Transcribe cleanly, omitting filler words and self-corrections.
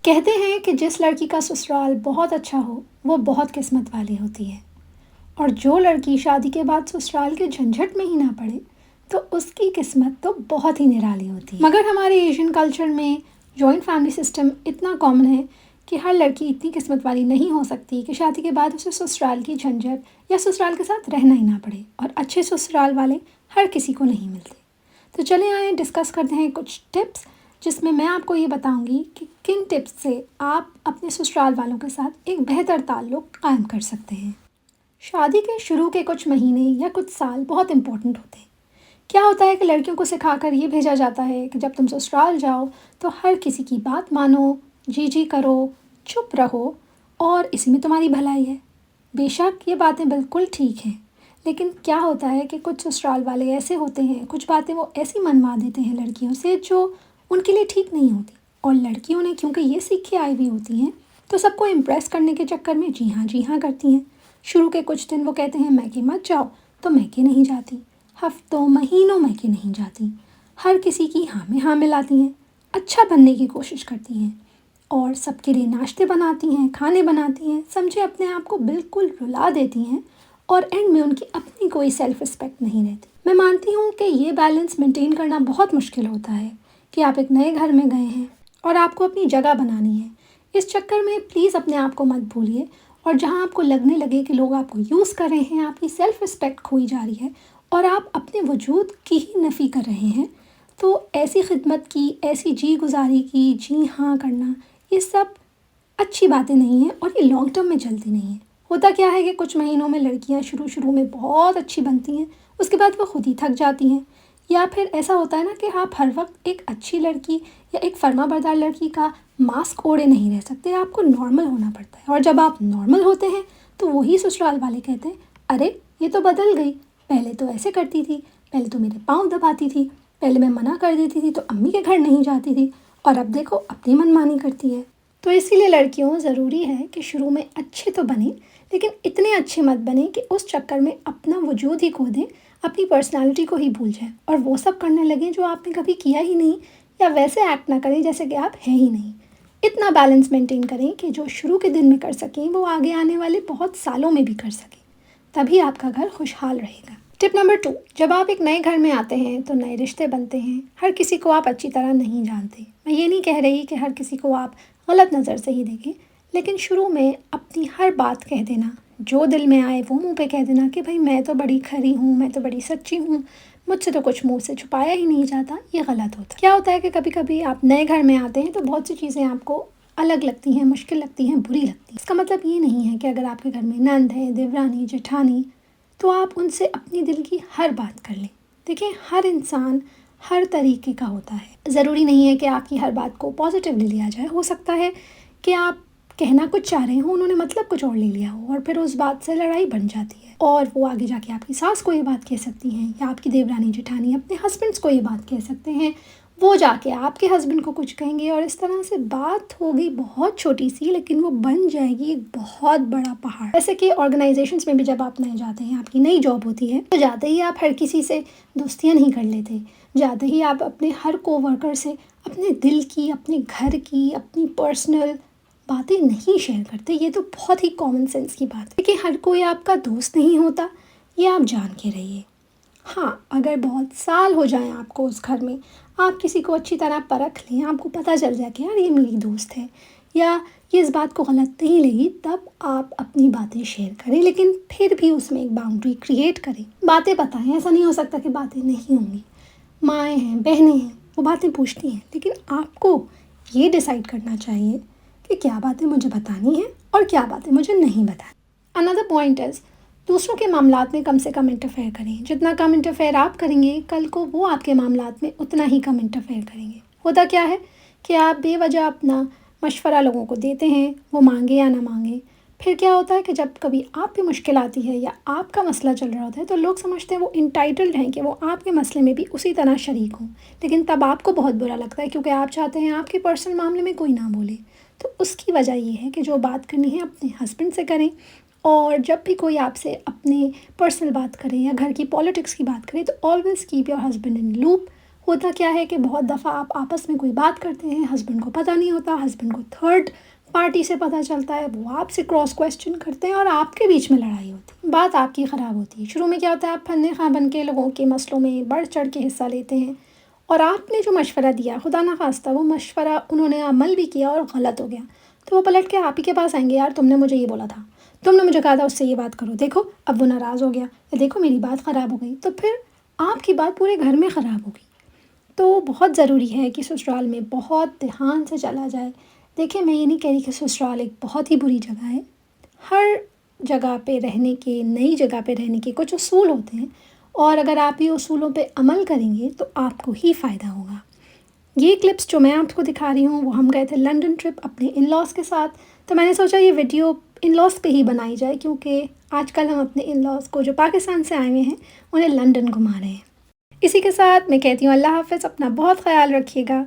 کہتے ہیں کہ جس لڑکی کا سسرال بہت اچھا ہو وہ بہت قسمت والی ہوتی ہے، اور جو لڑکی شادی کے بعد سسرال کے جھنجھٹ میں ہی نہ پڑے تو اس کی قسمت تو بہت ہی نرالی ہوتی ہے۔ مگر ہمارے ایشین کلچر میں جوائنٹ فیملی سسٹم اتنا کامن ہے کہ ہر لڑکی اتنی قسمت والی نہیں ہو سکتی کہ شادی کے بعد اسے سسرال کی جھنجھٹ یا سسرال کے ساتھ رہنا ہی نہ پڑے، اور اچھے سسرال والے ہر کسی کو نہیں ملتے۔ تو چلیں آئیں ڈسکس کرتے ہیں کچھ ٹپس، جس میں آپ کو یہ بتاؤں گی کہ کن ٹپس سے آپ اپنے سسرال والوں کے ساتھ ایک بہتر تعلق قائم کر سکتے ہیں۔ شادی کے شروع کے کچھ مہینے یا کچھ سال بہت امپورٹنٹ ہوتے ہیں۔ کیا ہوتا ہے کہ لڑکیوں کو سکھا کر یہ بھیجا جاتا ہے کہ جب تم سسرال جاؤ تو ہر کسی کی بات مانو، جی جی کرو، چپ رہو، اور اسی میں تمہاری بھلائی ہے۔ بے شک یہ باتیں بالکل ٹھیک ہیں، لیکن کیا ہوتا ہے کہ کچھ سسرال والے ایسے ہوتے ہیں، کچھ باتیں وہ ایسی منوا دیتے ہیں لڑکیوں سے جو ان کے لیے ٹھیک نہیں ہوتی، اور لڑکیوں نے کیونکہ یہ سیکھ کے آئی ہوئی ہوتی ہیں تو سب کو امپریس کرنے کے چکر میں جی ہاں کرتی ہیں۔ شروع کے کچھ دن وہ کہتے ہیں میکے مت جاؤ، تو میکے نہیں جاتی، ہفتوں مہینوں میکے نہیں جاتی، ہر کسی کی ہاں میں ہاں ملاتی ہیں، اچھا بننے کی کوشش کرتی ہیں، اور سب کے لیے ناشتے بناتی ہیں، کھانے بناتی ہیں، سمجھے اپنے آپ کو بالکل رلا دیتی ہیں، اور اینڈ میں ان کی اپنی کوئی سیلف رسپیکٹ نہیں رہتی۔ میں مانتی ہوں کہ یہ بیلنس مینٹین کرنا بہت مشکل ہوتا ہے کہ آپ ایک نئے گھر میں گئے ہیں اور آپ کو اپنی جگہ بنانی ہے۔ اس چکر میں پلیز اپنے آپ کو مت بھولیے، اور جہاں آپ کو لگنے لگے کہ لوگ آپ کو یوز کر رہے ہیں، آپ کی سیلف رسپیکٹ کھوئی جا رہی ہے اور آپ اپنے وجود کی ہی نفی کر رہے ہیں، تو ایسی خدمت کی، ایسی جی گزاری کی، جی ہاں کرنا، یہ سب اچھی باتیں نہیں ہیں، اور یہ لانگ ٹرم میں چلتی نہیں ہیں۔ ہوتا کیا ہے کہ کچھ مہینوں میں لڑکیاں شروع میں بہت اچھی بنتی ہیں، اس کے بعد وہ خود ہی تھک جاتی ہیں، یا پھر ایسا ہوتا ہے نا کہ آپ ہر وقت ایک اچھی لڑکی یا ایک فرما بردار لڑکی کا ماسک اوڑے نہیں رہ سکتے، آپ کو نارمل ہونا پڑتا ہے، اور جب آپ نارمل ہوتے ہیں تو وہی سسرال والے کہتے ہیں ارے یہ تو بدل گئی، پہلے تو ایسے کرتی تھی، پہلے تو میرے پاؤں دباتی تھی، پہلے میں منع کر دیتی تھی تو امی کے گھر نہیں جاتی تھی، اور اب دیکھو اپنی من مانی کرتی ہے۔ تو اسی لیے لڑکیوں ضروری ہے کہ شروع میں اچھے تو بنیں، لیکن اتنے اچھے مت بنیں کہ اس چکر میں اپنا وجود ہی کھو دیں، اپنی پرسنالٹی کو ہی بھول جائیں، اور وہ سب کرنے لگیں جو آپ نے کبھی کیا ہی نہیں، یا ویسے ایکٹ نہ کریں جیسے کہ آپ ہیں ہی نہیں۔ اتنا بیلنس مینٹین کریں کہ جو شروع کے دن میں کر سکیں وہ آگے آنے والے بہت سالوں میں بھی کر سکیں، تبھی آپ کا گھر خوشحال رہے گا۔ ٹپ نمبر 2، جب آپ ایک نئے گھر میں آتے ہیں تو نئے رشتے بنتے ہیں، ہر کسی کو آپ اچھی طرح نہیں جانتے۔ میں یہ نہیں کہہ رہی کہ ہر کسی کو آپ غلط نظر سے ہی دیکھیں، لیکن شروع میں اپنی ہر بات کہہ دینا، جو دل میں آئے وہ منہ پہ کہہ دینا کہ بھائی میں تو بڑی کھری ہوں، میں تو بڑی سچی ہوں، مجھ سے تو کچھ منہ سے چھپایا ہی نہیں جاتا، یہ غلط ہوتا ہے۔ کیا ہوتا ہے کہ کبھی کبھی آپ نئے گھر میں آتے ہیں تو بہت سی چیزیں آپ کو الگ لگتی ہیں، مشکل لگتی ہیں، بری لگتی ہیں۔ اس کا مطلب یہ نہیں ہے کہ اگر آپ کے گھر میں نند ہے، دیورانی، جٹھانی، تو آپ ان سے اپنی دل کی ہر بات کر لیں۔ دیکھیں، ہر انسان ہر طریقے کا ہوتا ہے، ضروری نہیں ہے کہ آپ کی ہر بات کو پازیٹیولی لیا جائے۔ ہو سکتا ہے کہ آپ کہنا کچھ چاہ رہے ہوں، انہوں نے مطلب کچھ اور لے لیا ہو، اور پھر اس بات سے لڑائی بن جاتی ہے، اور وہ آگے جا کے آپ کی ساس کو یہ بات کہہ سکتی ہیں، یا آپ کی دیورانی جٹھانی اپنے ہسبینڈس کو یہ بات کہہ سکتے ہیں، وہ جا کے آپ کے ہسبینڈ کو کچھ کہیں گے، اور اس طرح سے بات ہوگی بہت چھوٹی سی، لیکن وہ بن جائے گی ایک بہت بڑا پہاڑ۔ جیسے کہ آرگنائزیشنس میں بھی جب آپ نئے جاتے ہیں، آپ کی نئی جاب ہوتی ہے، تو جاتے ہی آپ ہر کسی سے دوستیاں نہیں کر لیتے، جاتے ہی آپ اپنے ہر کو ورکر سے اپنے دل کی، اپنے گھر کی، اپنی پرسنل باتیں نہیں شیئر کرتے۔ یہ تو بہت ہی کامن سینس کی بات ہے کہ ہر کوئی آپ کا دوست نہیں ہوتا، یہ آپ جان کے رہیے۔ ہاں، اگر بہت سال ہو جائیں آپ کو اس گھر میں، آپ کسی کو اچھی طرح پرکھ لیں، آپ کو پتہ چل جائے کہ یار یہ میری دوست ہے، یا یہ اس بات کو غلط نہیں لگی، تب آپ اپنی باتیں شیئر کریں، لیکن پھر بھی اس میں ایک باؤنڈری کریٹ کریں۔ باتیں بتائیں، ایسا نہیں ہو سکتا کہ باتیں نہیں ہوں گی۔ مائیں ہیں، بہنیں ہیں، وہ باتیں پوچھتی ہیں، لیکن آپ کو یہ ڈیسائیڈ کرنا چاہیے کہ کیا باتیں مجھے بتانی ہیں اور کیا باتیں مجھے نہیں بتانی۔ another point is، دوسروں کے معاملات میں کم سے کم انٹرفیئر کریں۔ جتنا کم انٹرفیئر آپ کریں گے، کل کو وہ آپ کے معاملات میں اتنا ہی کم انٹرفیئر کریں گے۔ ہوتا کیا ہے کہ آپ بے وجہ اپنا مشورہ لوگوں کو دیتے ہیں، وہ مانگے یا نہ مانگے، پھر کیا ہوتا ہے کہ جب کبھی آپ پہ مشکل آتی ہے یا آپ کا مسئلہ چل رہا ہوتا ہے، تو لوگ سمجھتے ہیں وہ انٹائٹلڈ ہیں کہ وہ آپ کے مسئلے میں بھی اسی طرح شریک ہوں، لیکن تب آپ کو بہت برا لگتا ہے، کیونکہ آپ چاہتے ہیں آپ کے پرسنل معاملے میں کوئی نہ بولے۔ تو اس کی وجہ یہ ہے کہ جو بات کرنی ہے اپنے ہسبینڈ سے کریں، اور جب بھی کوئی آپ سے اپنے پرسنل بات کرے یا گھر کی پالیٹکس کی بات کرے، تو always keep your husband in loop. ہوتا کیا ہے کہ بہت دفعہ آپ آپس میں کوئی بات کرتے ہیں، ہسبینڈ کو پتہ نہیں ہوتا، ہسبینڈ کو تھرڈ پارٹی سے پتہ چلتا ہے، وہ آپ سے کراس کویسچن کرتے ہیں اور آپ کے بیچ میں لڑائی ہوتی ہے، بات آپ کی خراب ہوتی ہے۔ شروع میں کیا ہوتا ہے، آپ پھنے خواہ بن کے لوگوں کے مسئلوں میں بڑھ چڑھ کے حصہ لیتے ہیں، اور آپ نے جو مشورہ دیا خدا نخواستہ وہ مشورہ انہوں نے عمل بھی کیا اور غلط ہو گیا، تو وہ پلٹ کے آپ ہی کے پاس آئیں گے، یار تم نے مجھے یہ بولا تھا، تم نے مجھے کہا تھا اس سے یہ بات کرو، دیکھو اب وہ ناراض ہو گیا، یا دیکھو میری بات خراب ہو گئی، تو پھر آپ کی بات پورے گھر میں خراب ہوگی۔ تو بہت ضروری ہے کہ سسرال میں بہت دھیان سے چلا جائے۔ دیکھیں میں یہ نہیں کہہ رہی کہ سسرال ایک بہت ہی بری جگہ ہے، ہر جگہ پہ رہنے کے، نئی جگہ پہ رہنے کے کچھ اصول ہوتے ہیں، اور اگر آپ یہ اصولوں پہ عمل کریں گے تو آپ کو ہی فائدہ ہوگا۔ یہ کلپس جو میں آپ کو دکھا رہی ہوں وہ ہم گئے تھے لنڈن ٹرپ اپنے ان لاس کے ساتھ، تو میں نے سوچا یہ ویڈیو ان لاس پہ ہی بنائی جائے، کیونکہ آج کل ہم اپنے ان لاس کو جو پاکستان سے آئے ہوئے ہیں انہیں لنڈن گھما رہے ہیں۔ اسی کے ساتھ میں کہتی ہوں اللہ حافظ، اپنا بہت خیال رکھیے گا۔